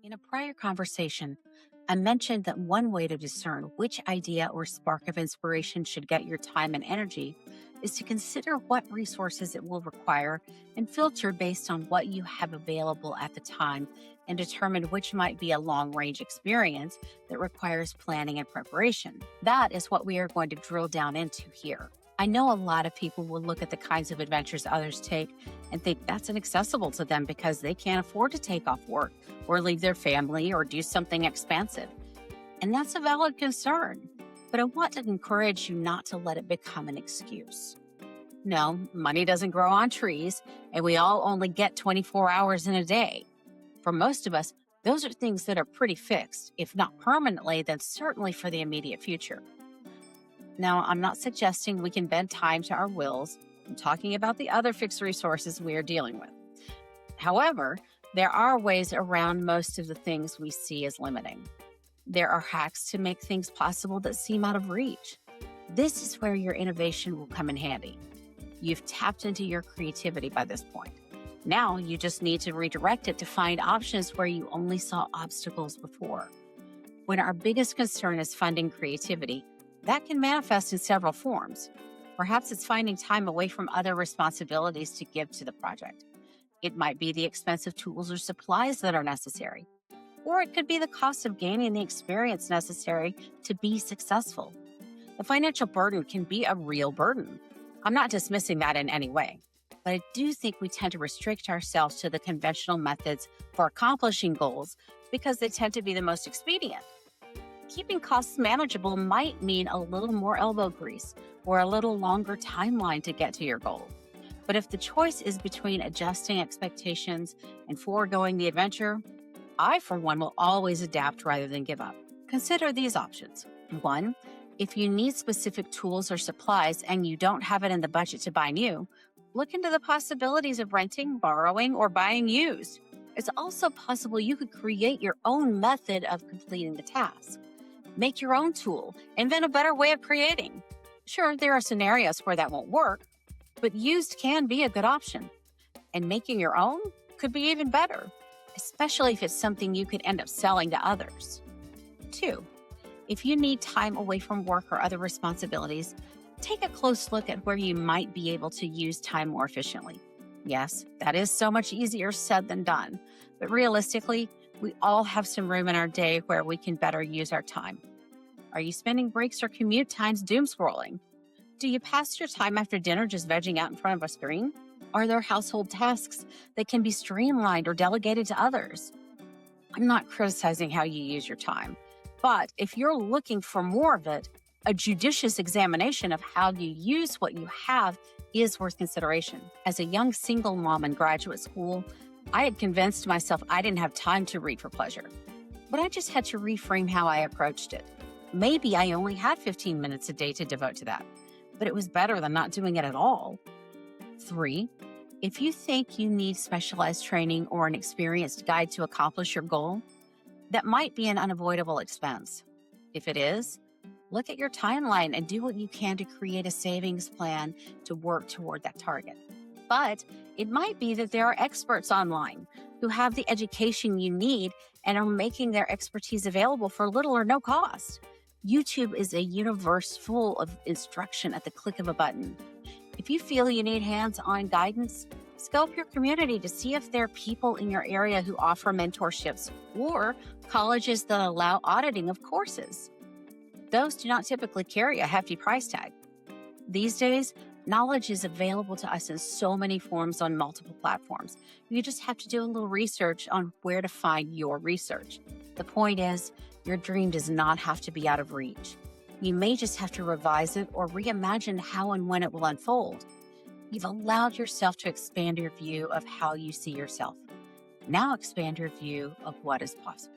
In a prior conversation, I mentioned that one way to discern which idea or spark of inspiration should get your time and energy is to consider what resources it will require and filter based on what you have available at the time and determine which might be a long range experience that requires planning and preparation. That is what we are going to drill down into here. I know a lot of people will look at the kinds of adventures others take and think that's inaccessible to them because they can't afford to take off work or leave their family or do something expansive. And that's a valid concern. But I want to encourage you not to let it become an excuse. No, money doesn't grow on trees, and we all only get 24 hours in a day. For most of us, those are things that are pretty fixed, if not permanently, then certainly for the immediate future. Now, I'm not suggesting we can bend time to our wills. I'm talking about the other fixed resources we are dealing with. However, there are ways around most of the things we see as limiting. There are hacks to make things possible that seem out of reach. This is where your innovation will come in handy. You've tapped into your creativity by this point. Now you just need to redirect it to find options where you only saw obstacles before. When our biggest concern is funding creativity, that can manifest in several forms. Perhaps it's finding time away from other responsibilities to give to the project. It might be the expensive tools or supplies that are necessary. Or it could be the cost of gaining the experience necessary to be successful. The financial burden can be a real burden. I'm not dismissing that in any way, but I do think we tend to restrict ourselves to the conventional methods for accomplishing goals because they tend to be the most expedient. Keeping costs manageable might mean a little more elbow grease or a little longer timeline to get to your goal. But if the choice is between adjusting expectations and foregoing the adventure, I, for one, will always adapt rather than give up. Consider these options. 1, if you need specific tools or supplies and you don't have it in the budget to buy new, look into the possibilities of renting, borrowing, or buying used. It's also possible you could create your own method of completing the task. Make your own tool, invent a better way of creating. Sure, there are scenarios where that won't work, but used can be a good option. And making your own could be even better, especially if it's something you could end up selling to others. 2, if you need time away from work or other responsibilities, take a close look at where you might be able to use time more efficiently. Yes, that is so much easier said than done, but realistically, we all have some room in our day where we can better use our time. Are you spending breaks or commute times doom scrolling? Do you pass your time after dinner just vegging out in front of a screen? Are there household tasks that can be streamlined or delegated to others? I'm not criticizing how you use your time, but if you're looking for more of it, a judicious examination of how you use what you have is worth consideration. As a young single mom in graduate school, I had convinced myself I didn't have time to read for pleasure, but I just had to reframe how I approached it. Maybe I only had 15 minutes a day to devote to that, but it was better than not doing it at all. 3, if you think you need specialized training or an experienced guide to accomplish your goal, that might be an unavoidable expense. If it is, look at your timeline and do what you can to create a savings plan to work toward that target. But it might be that there are experts online who have the education you need and are making their expertise available for little or no cost. YouTube is a universe full of instruction at the click of a button. If you feel you need hands-on guidance, scope your community to see if there are people in your area who offer mentorships or colleges that allow auditing of courses. Those do not typically carry a hefty price tag. These days, knowledge is available to us in so many forms on multiple platforms. You just have to do a little research on where to find your research. The point is, your dream does not have to be out of reach. You may just have to revise it or reimagine how and when it will unfold. You've allowed yourself to expand your view of how you see yourself. Now expand your view of what is possible.